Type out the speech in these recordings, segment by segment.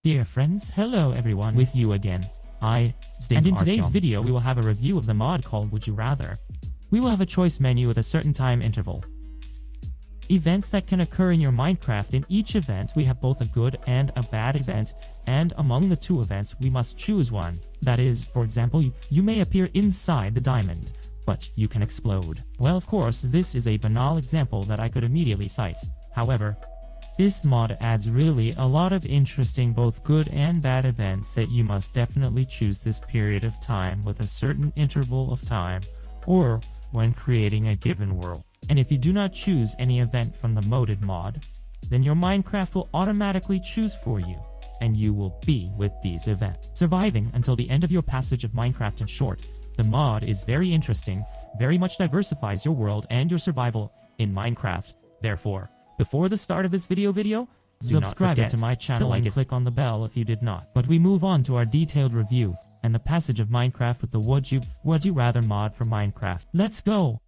Dear friends, hello everyone, with you again. And in today's video we will have a review of the mod called Would You Rather. We will have a choice menu with a certain time interval. Events that can occur in your Minecraft. In each event we have both a good and a bad event, and among the two events we must choose one. That is, for example, you may appear inside the diamond, but you can explode. Well, of course, this is a banal example that I could immediately cite. However, this mod adds really a lot of interesting both good and bad events that you must definitely choose this period of time with a certain interval of time, or when creating a given world. And if you do not choose any event from the modded mod, then your Minecraft will automatically choose for you, and you will be with these events. Surviving until the end of your passage of Minecraft. In short, the mod is very interesting, very much diversifies your world and your survival in Minecraft. Therefore, before the start of this video, subscribe to my channel and click on the bell if you did not. But we move on to our detailed review and the passage of Minecraft with the Would You Rather mod for Minecraft. Let's go!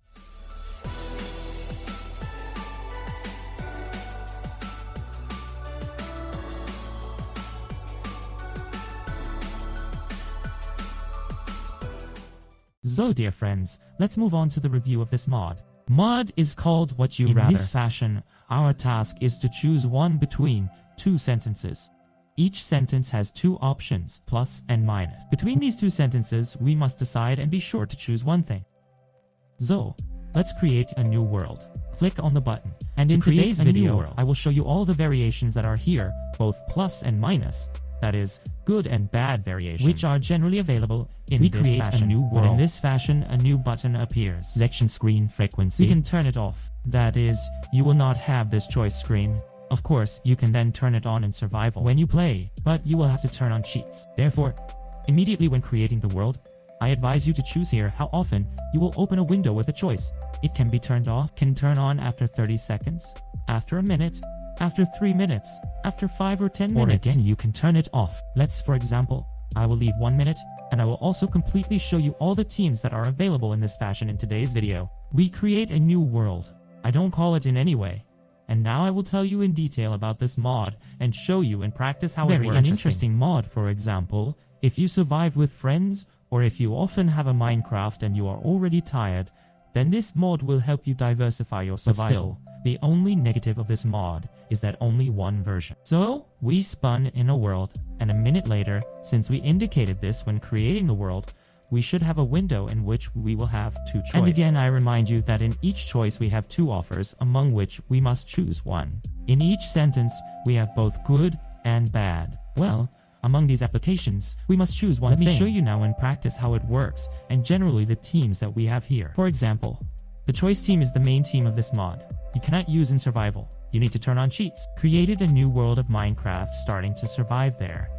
So dear friends, let's move on to the review of this mod. Mod is called Would You Rather. In this fashion, our task is to choose one between two sentences. Each sentence has two options, plus and minus. Between these two sentences, we must decide and be sure to choose one thing. So, let's create a new world. Click on the button. And in today's video, I will show you all the variations that are here, both plus and minus. That is, good and bad variations, which are generally available in this fashion. A new world. In this fashion, a new button appears. Selection screen frequency. You can turn it off. That is, you will not have this choice screen. Of course, you can then turn it on in survival when you play, but you will have to turn on cheats. Therefore, immediately when creating the world, I advise you to choose here how often you will open a window with a choice. It can be turned off, can turn on after 30 seconds, after a minute, after 3 minutes, after 5 or 10 minutes, or again you can turn it off. Let's, for example, I will leave 1 minute, and I will also completely show you all the teams that are available in this fashion in today's video. We create a new world. I don't call it in any way. And now I will tell you in detail about this mod and show you in practice how it works. An interesting mod, for example, if you survive with friends, or if you often have a Minecraft and you are already tired, then this mod will help you diversify your survival. But still, the only negative of this mod is that only one version. So, we spun in a world, and a minute later, since we indicated this when creating the world, we should have a window in which we will have two choices. And again, I remind you that in each choice we have two offers, among which we must choose one. In each sentence, we have both good and bad. Well, among these applications, we must choose one thing. Let me show you now in practice how it works, and generally the teams that we have here. For example, the choice team is the main team of this mod. You cannot use in survival. You need to turn on cheats. Created a new world of Minecraft starting to survive there.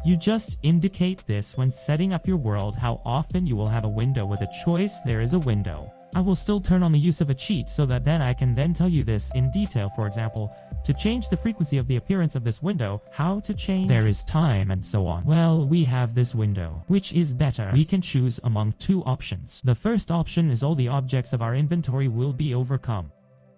You just indicate this when setting up your world how often you will have a window with a choice. There is a window. I will still turn on the use of a cheat so that then I can then tell you this in detail. For example, to change the frequency of the appearance of this window, how to change, there is time and so on. Well, we have this window. Which is better? We can choose among two options. The first option is all the objects of our inventory will be overcome.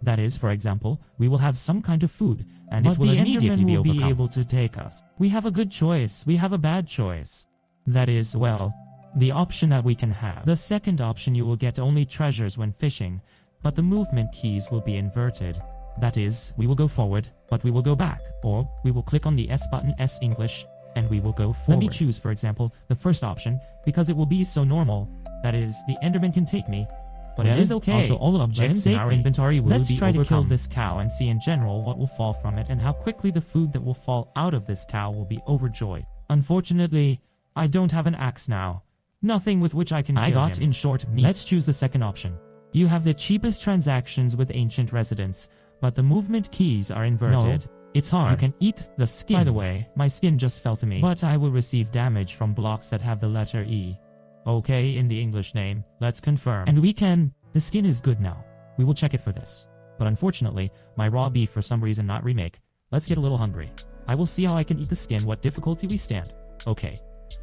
That is, for example, we will have some kind of food, and it will immediately be able to take us. We have a good choice, we have a bad choice. That is, well, the option that we can have. The second option, you will get only treasures when fishing, but the movement keys will be inverted. That is, we will go forward, but we will go back. Or, we will click on the S button, S English, and we will go forward. Let me choose, for example, the first option, because it will be so normal. That is, the Enderman can take me. But it is okay. Also, all objects in our inventory will be overcome. Let's try to kill this cow and see in general what will fall from it and how quickly the food that will fall out of this cow will be overjoyed. Unfortunately, I don't have an axe now. Nothing with which I can kill him. In short, meat. Let's choose the second option. You have the cheapest transactions with ancient residents, but the movement keys are inverted. No, it's hard. You can eat the skin. By the way, my skin just fell to me. But I will receive damage from blocks that have the letter E. Okay, in the English name, let's confirm. And we can. The skin is good now. We will check it for this. But unfortunately, my raw beef for some reason not remake. Let's get a little hungry. I will see how I can eat the skin, what difficulty we stand. Okay,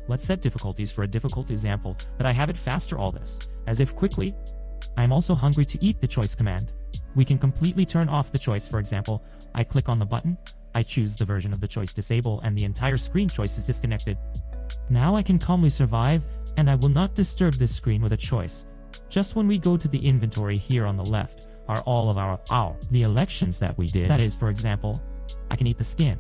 let's set difficulties for a difficult example, that I have it faster all this. As if quickly. I am also hungry to eat the choice command. We can completely turn off the choice. For example, I click on the button, I choose the version of the choice disable and the entire screen choice is disconnected. Now I can calmly survive and I will not disturb this screen with a choice. Just when we go to the inventory here on the left are all of the elections that we did. That is, for example, I can eat the skin,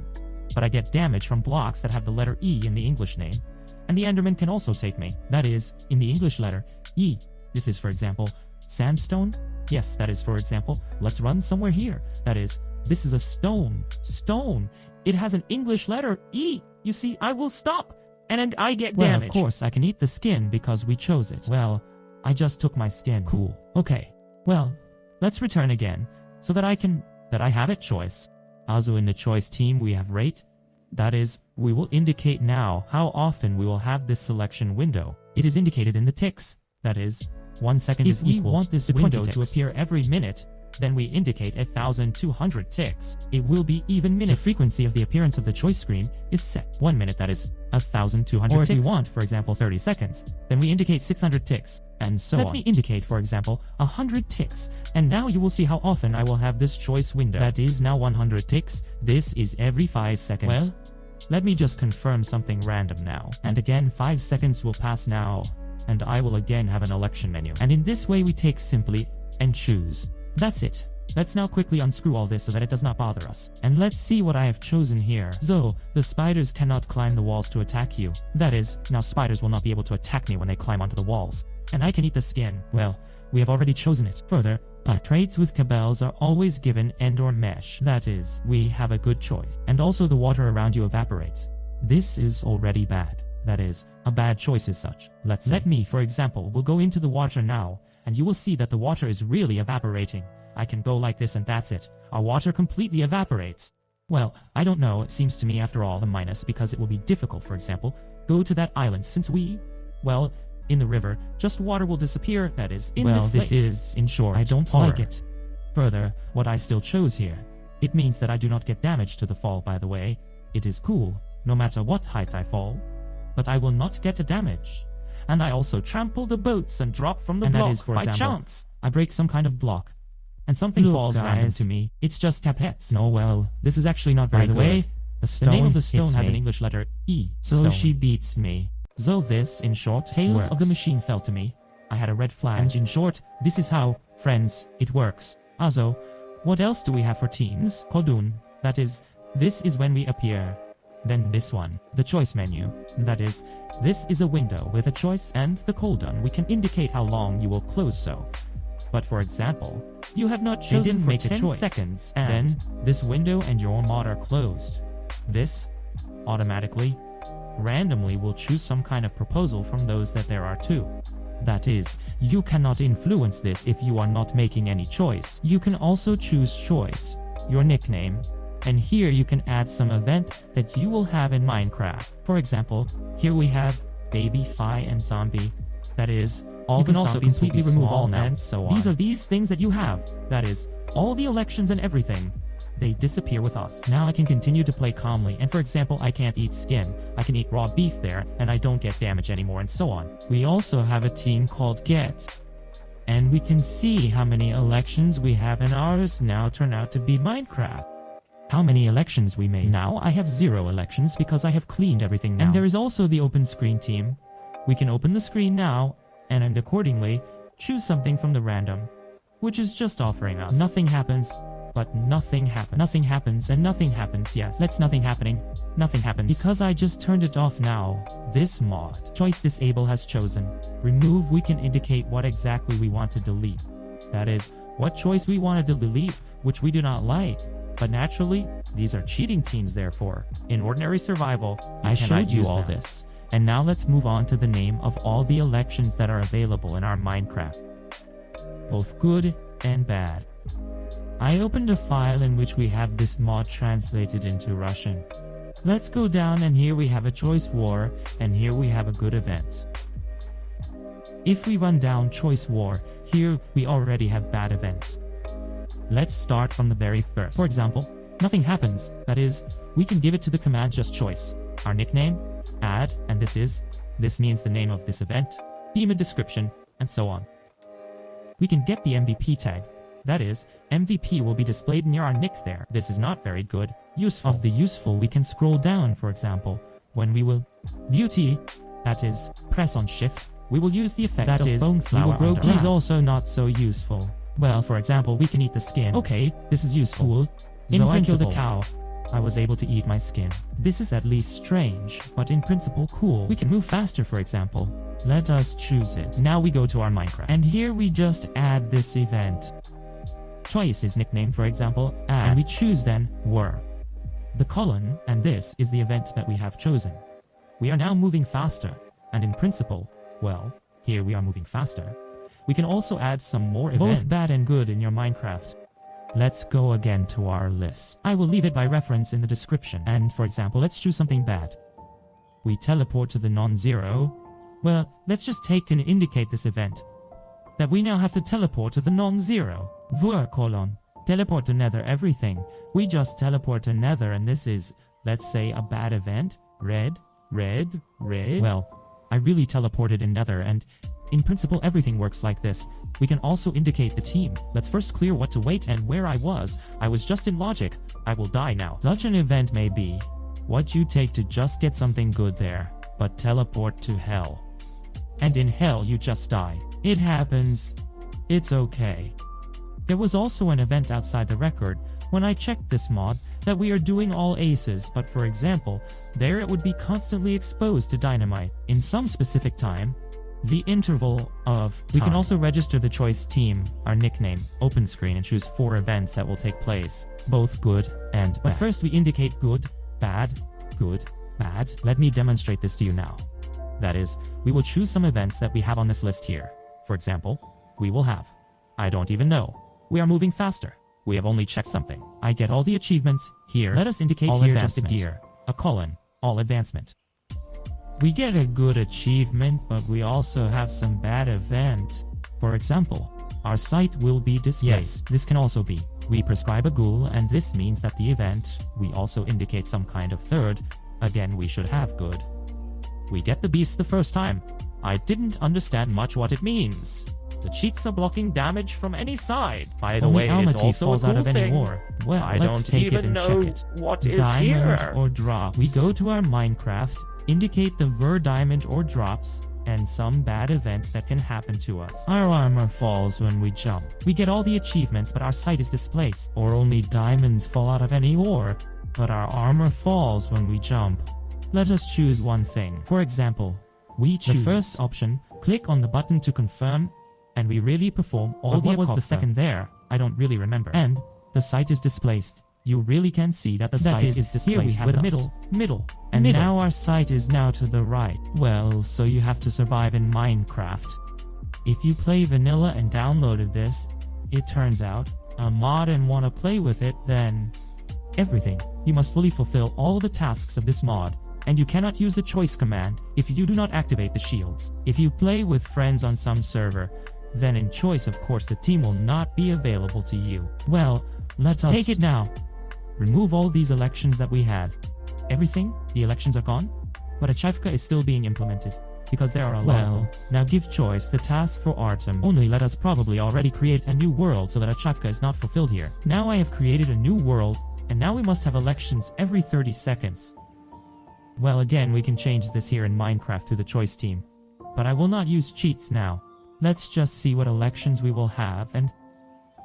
but I get damage from blocks that have the letter E in the English name, and the Enderman can also take me. That is, in the English letter E. This is, for example, sandstone. Yes, that is, for example, let's run somewhere here. That is, this is a stone. Stone. It has an English letter E. You see, I will stop, and I get damage. Of course, I can eat the skin because we chose it. Well, I just took my skin. Cool. Okay. Well, let's return again, so that I have a choice. Also in the choice team we have rate. That is, we will indicate now how often we will have this selection window. It is indicated in the ticks. That is, 1 second is equal. If we want this window to appear every minute, then we indicate 1,200 ticks. It will be even minutes. The frequency of the appearance of the choice screen is set. 1 minute, that is 1,200 ticks. Or if we want, for example, 30 seconds, then we indicate 600 ticks, and so on. Let me indicate, for example, 100 ticks, and now you will see how often I will have this choice window. That is now 100 ticks. This is every 5 seconds. Well, let me just confirm something random now. And again, 5 seconds will pass now, and I will again have an election menu. And in this way we take simply and choose. That's it. Let's now quickly unscrew all this so that it does not bother us. And let's see what I have chosen here. So, the spiders cannot climb the walls to attack you. That is, now spiders will not be able to attack me when they climb onto the walls. And I can eat the skin. Well, we have already chosen it. Further, traits with Cabals are always given end or mesh. That is, we have a good choice. And also the water around you evaporates. This is already bad. That is, a bad choice as such. Let me, for example, will go into the water now, and you will see that the water is really evaporating. I can go like this and that's it. Our water completely evaporates. Well, I don't know, it seems to me after all a minus because it will be difficult, for example, go to that island since well, in the river, just water will disappear, that is, in this lake. This is, in short, I don't like it. Further, what I still chose here, it means that I do not get damage to the fall, by the way. It is cool, no matter what height I fall, but I will not get a damage. And I also trample the boats and drop from the block that is, for example, chance. I break some kind of block, and something falls random to me. It's just Capets. No, well, this is actually not very good. By the way, the name of the stone has an English letter E, so she beats me. So this, in short, Tales of the Machine fell to me. I had a red flag. And in short, this is how, friends, it works. Also, what else do we have for teams? Kodun. That is, this is when we appear. Then this one, the choice menu. That is, this is a window with a choice and the cooldown. We can indicate how long you will close so. But for example, you have not chosen for 10 seconds, and then this window and your mod are closed. This, automatically, randomly will choose some kind of proposal from those that there are two. That is, you cannot influence this if you are not making any choice. You can also choose choice, your nickname, and here you can add some event that you will have in Minecraft. For example, here we have Baby, Fi, and Zombie. That is, all the zombies completely remove all now, and so on. These are these things that you have. That is, all the elections and everything. They disappear with us. Now I can continue to play calmly, and for example, I can't eat skin. I can eat raw beef there, and I don't get damage anymore, and so on. We also have a team called Get. And we can see how many elections we have, and ours now turn out to be Minecraft. How many elections we made. Now I have 0 elections because I have cleaned everything now. And there is also the open screen team. We can open the screen now, and accordingly, choose something from the random, which is just offering us. Nothing happens, but nothing happens. Nothing happens and nothing happens, yes. That's nothing happening. Nothing happens. Because I just turned it off now, this mod, choice disable has chosen. Remove, we can indicate what exactly we want to delete. That is, what choice we wanted to delete, which we do not like. But naturally, these are cheating teams therefore. In ordinary survival, I showed you all this. And now let's move on to the name of all the elections that are available in our Minecraft. Both good and bad. I opened a file in which we have this mod translated into Russian. Let's go down, and here we have a choice war, and here we have a good event. If we run down choice war, here we already have bad events. Let's start from the very first. For example, nothing happens. That is, we can give it to the command just choice. Our nickname, add, and this means the name of this event, theme and description, and so on. We can get the MVP tag, That is, MVP will be displayed near our nick there. This is not very good. Useful. Of the useful, we can scroll down, for example, when we will beauty, that is, press on shift, we will use the effect that of bone flower grow grass. Also not so useful. Well, for example, we can eat the skin. Okay, this is useful. In principle, I killed a cow. I was able to eat my skin. This is at least strange, but in principle cool. We can move faster, for example. Let us choose it. Now we go to our Minecraft. And here we just add this event. Choice is nickname, for example, add. And we choose then were. The colon, and this is the event that we have chosen. We are now moving faster, and in principle, well, here we are moving faster. We can also add some more events, both bad and good, in your Minecraft. Let's go again to our list. I will leave it by reference in the description. And for example, let's choose something bad. We teleport to the non-zero. Well, let's just take and indicate this event. That we now have to teleport to the non-zero. Vur colon. Teleport to nether everything. We just teleport to nether, and this is, let's say, a bad event. Red, red, red. Well, I really teleported in nether, and in principle everything works like this. We can also indicate the team. Let's first clear what to wait and where I was. I was just in logic. I will die now. Such an event may be what you take to just get something good there, but teleport to hell. And in hell you just die. It happens. It's okay. There was also an event outside the record when I checked this mod that we are doing all aces, but for example, there it would be constantly exposed to dynamite. In some specific time, the interval of time. We can also register the choice team, our nickname, open screen, and choose 4 events that will take place, both good and bad. But first we indicate good, bad, good, bad. Let me demonstrate this to you now. That is, we will choose some events that we have on this list here. For example, we will have, I don't even know. We are moving faster. We have only checked something. I get all the achievements here. Let us indicate all here just a gear, a colon, all advancement. We get a good achievement, but we also have some bad events. For example, our site will be displayed. Yes, this can also be. We prescribe a ghoul, and this means that the event, we also indicate some kind of third. Again, we should have good. We get the beast the first time. I didn't understand much what it means. The cheats are blocking damage from any side. By the way, it is also a cool thing. Well, I don't take it and check it. What is diamond here? Or drop. We go to our Minecraft, indicate the ver diamond or drops, and some bad event that can happen to us. Our armor falls when we jump. We get all the achievements, but our site is displaced. Or only diamonds fall out of any ore, but our armor falls when we jump. Let us choose one thing. For example, we choose the first option, click on the button to confirm, and we really perform all the what was the second there? I don't really remember. And the site is displaced. You really can see that the site is displaced. Here we have with the middle, and now our site is now to the right. Well, so you have to survive in Minecraft. If you play vanilla and downloaded this, it turns out, a mod and want to play with it, then everything. You must fully fulfill all the tasks of this mod, and you cannot use the choice command if you do not activate the shields. If you play with friends on some server, then in choice, of course, the team will not be available to you. Well, let us take it now. Remove all these elections that we had. Everything, the elections are gone, but Achivka is still being implemented, because there are a lot of them. Now give choice the task for Artem. Only let us probably already create a new world so that Achivka is not fulfilled here. Now I have created a new world, and now we must have elections every 30 seconds. Well, again, we can change this here in Minecraft through the choice team, but I will not use cheats now. Let's just see what elections we will have and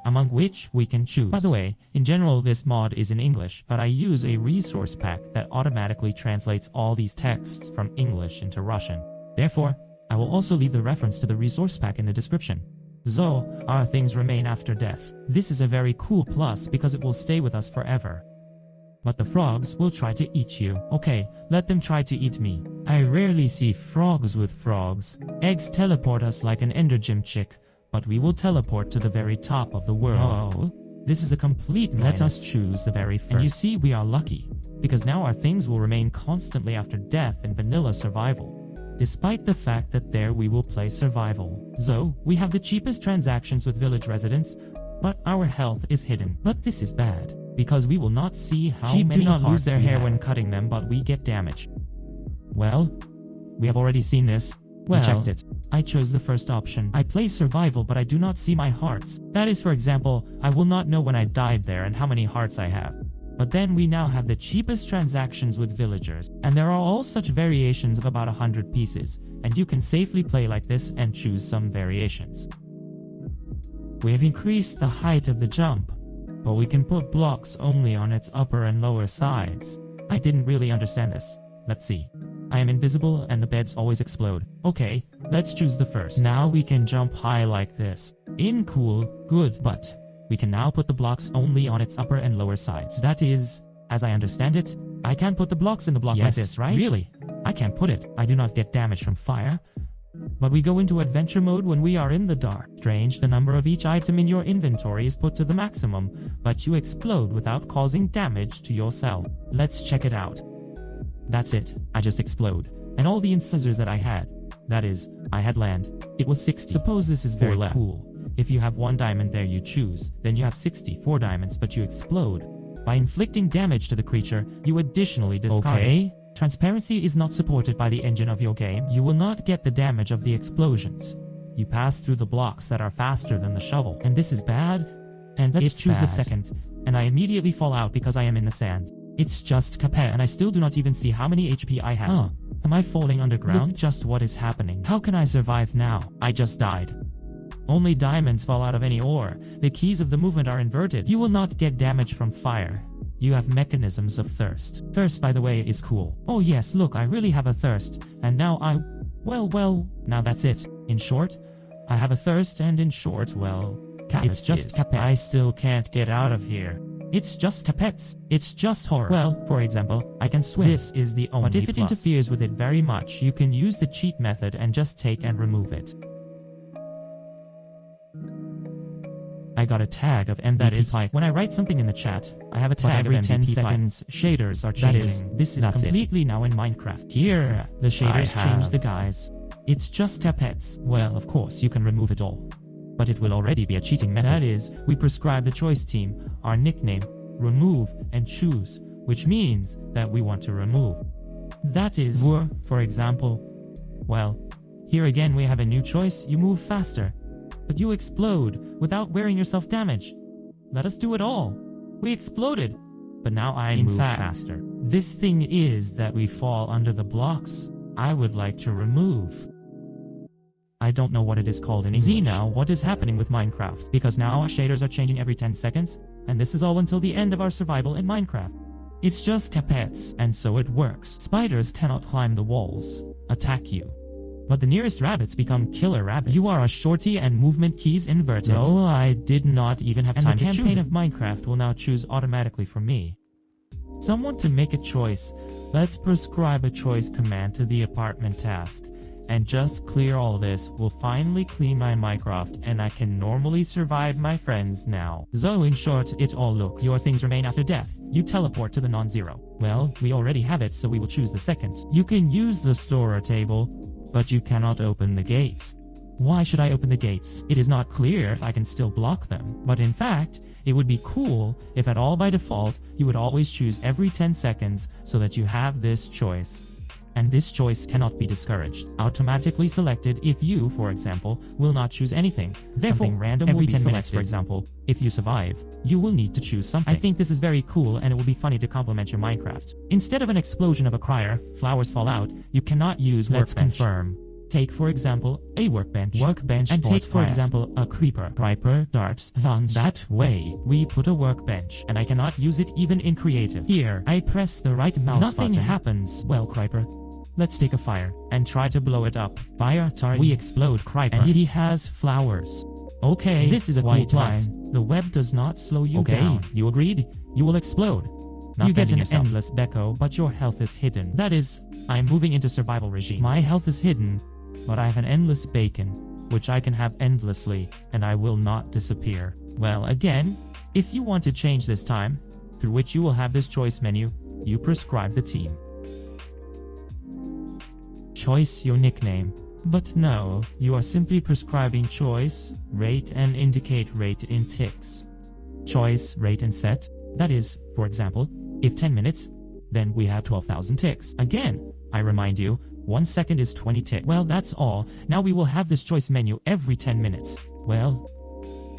among which we can choose. By the way, in general this mod is in English, but I use a resource pack that automatically translates all these texts from English into Russian. Therefore, I will also leave the reference to the resource pack in the description. So, our things remain after death. This is a very cool plus because it will stay with us forever. But the frogs will try to eat you. Okay, let them try to eat me. I rarely see frogs with frogs. Eggs teleport us like an Ender Gym chick, but we will teleport to the very top of the world. Oh, this is a complete minus. Let us choose the very first. And you see, we are lucky, because now our things will remain constantly after death in vanilla survival. Despite the fact that there we will play survival. So, we have the cheapest transactions with village residents, but our health is hidden. But this is bad, because we will not see how sheep many do not lose their hair when cutting them, but we get damage. Well, we have already seen this. Well, Rejected. I chose the first option. I play survival, but I do not see my hearts. That is, for example, I will not know when I died there and how many hearts I have. But then we now have the cheapest transactions with villagers, and there are all such variations of about 100 pieces, and you can safely play like this and choose some variations. We have increased the height of the jump, but we can put blocks only on its upper and lower sides. I didn't really understand this. Let's see. I am invisible and the beds always explode. Okay, let's choose the first. Now we can jump high like this. Cool, good, but we can now put the blocks only on its upper and lower sides. That is, as I understand it, I can't put the blocks in the block like this, right? Really? I can't put it. I do not get damage from fire. But we go into adventure mode when we are in the dark. Strange, the number of each item in your inventory is put to the maximum, but you explode without causing damage to yourself. Let's check it out. That's it, I just explode. And all the incisors that I had, that is, I had land, it was 60. Suppose this is very cool. If you have 1 diamond there you choose, then you have 64 diamonds but you explode. By inflicting damage to the creature, you additionally discard it. Transparency is not supported by the engine of your game. You will not get the damage of the explosions. You pass through the blocks that are faster than the shovel. And this is bad. And let's choose the second. And I immediately fall out because I am in the sand. It's just Cuphead, and I still do not even see how many HP I have. Am I falling underground? Look just what is happening. How can I survive now? I just died. Only diamonds fall out of any ore. The keys of the movement are inverted. You will not get damage from fire. You have mechanisms of thirst. Thirst, by the way, is cool. Oh yes, look, I really have a thirst. And now well, now that's it. In short, I have a thirst, and in short, well, it's just Cuphead. I still can't get out of here. It's just Cuphead. It's just horror. Well, for example, I can swim. This is the only But if it interferes with it very much, you can use the cheat method and just take and remove it. I got a tag of MVP. That is, when I write something in the chat, I have a tag every 10 seconds. Shaders are changing. This is completely now in Minecraft. Here, the shaders change the guys. It's just Cuphead. Well, of course, you can remove it all. But it will already be a cheating method. That is, we prescribe the choice team, our nickname, remove, and choose, which means that we want to remove. That is, for example, well, here again we have a new choice, you move faster. But you explode without wearing yourself damage. Let us do it all. We exploded, but now I move faster. This thing is that we fall under the blocks. I would like to remove. I don't know what it is called in English. See now what is happening with Minecraft, because now our shaders are changing every 10 seconds, and this is all until the end of our survival in Minecraft. It's just Cuphead, and so it works. Spiders cannot climb the walls, attack you. But the nearest rabbits become killer rabbits. You are a shorty and movement keys inverted. No, I did not even have time to choose. And the campaign of Minecraft will now choose automatically for me. Someone to make a choice. Let's prescribe a choice command to the apartment task. And just clear all this will finally clean my Minecraft and I can normally survive my friends now. So in short, it all looks. Your things remain after death. You teleport to the non-zero. Well, we already have it, so we will choose the second. You can use the storer table, but you cannot open the gates. Why should I open the gates? It is not clear if I can still block them. But in fact, it would be cool if at all by default, you would always choose every 10 seconds so that you have this choice. And this choice cannot be discouraged. Automatically selected if you, for example, will not choose anything. Therefore, something random every 10 minutes, for example. If you survive, you will need to choose something. I think this is very cool and it will be funny to complement your Minecraft. Instead of an explosion of a crier, flowers fall out, you cannot use Let's confirm. Take, for example, a workbench. And take, for example, a creeper. Creeper, darts, lunge. That way, we put a workbench, and I cannot use it even in creative. Here, I press the right mouse button. Nothing happens. Well, creeper, let's take a fire and try to blow it up. Fire, sorry, we explode creeper. And he has flowers. Okay, this is a cool plus. The web does not slow you down. You agreed? You will explode. Not you get an endless Becco, but your health is hidden. That is, I'm moving into survival regime. My health is hidden, but I have an endless bacon, which I can have endlessly, and I will not disappear. Well, again, if you want to change this time, through which you will have this choice menu, you prescribe the team. Choice your nickname. But no, you are simply prescribing choice, rate, and indicate rate in ticks. Choice, rate, and set. That is, for example, if 10 minutes, then we have 12,000 ticks. Again, I remind you, 1 second is 20 ticks. Well, that's all. Now we will have this choice menu every 10 minutes. Well,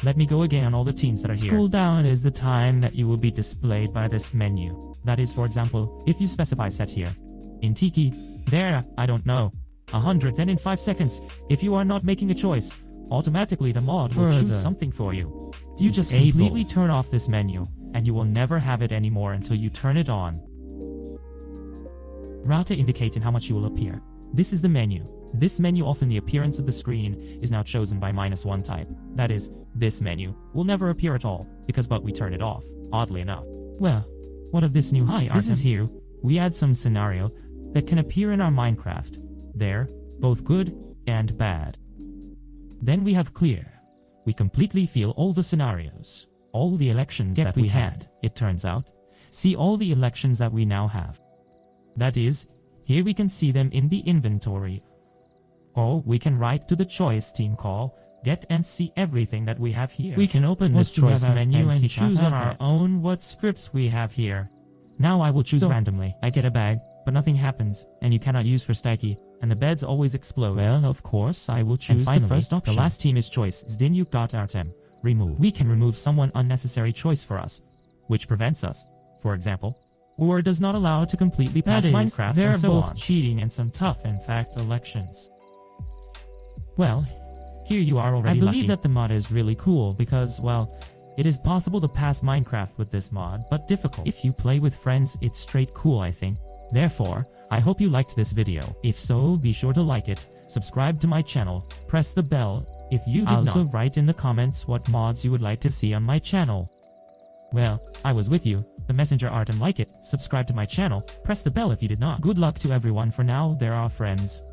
let me go again on all the teams that are here. Cooldown is the time that you will be displayed by this menu. That is, for example, if you specify set here. In Tiki, there, I don't know, 100, then in 5 seconds, if you are not making a choice, automatically the mod will choose something for you. You just completely turn off this menu, and you will never have it anymore until you turn it on. Router indicating how much you will appear. This is the menu. This menu, often the appearance of the screen, is now chosen by -1 type. That is, this menu will never appear at all, because we turn it off, oddly enough. Well, what of this new Artem? This is here. We add some scenario that can appear in our Minecraft. There, both good and bad. Then we have clear. We completely feel all the scenarios, all the elections that we had, it turns out. See all the elections that we now have. That is, here we can see them in the inventory. Or we can write to the choice team call, get and see everything that we have here. We can open this choice menu and choose on our own what scripts we have here. Now I will choose randomly. I get a bag, but nothing happens, and you cannot use for Sticky, and the beds always explode. Well, of course, I will choose the first option. The last team is choice, Zdinyuk.Artem. Remove. We can remove someone unnecessary choice for us, which prevents us, for example, or does not allow to completely pass Minecraft. They're both cheating in some tough, in fact, elections. Well, here you are already. I believe that the mod is really cool because, well, it is possible to pass Minecraft with this mod, but difficult. If you play with friends, it's straight cool, I think. Therefore, I hope you liked this video. If so, be sure to like it, subscribe to my channel, press the bell if you did not. Also write in the comments what mods you would like to see on my channel. Well, I was with you, the messenger Artem. Like it, subscribe to my channel, press the bell if you did not. Good luck to everyone for now, they're our friends.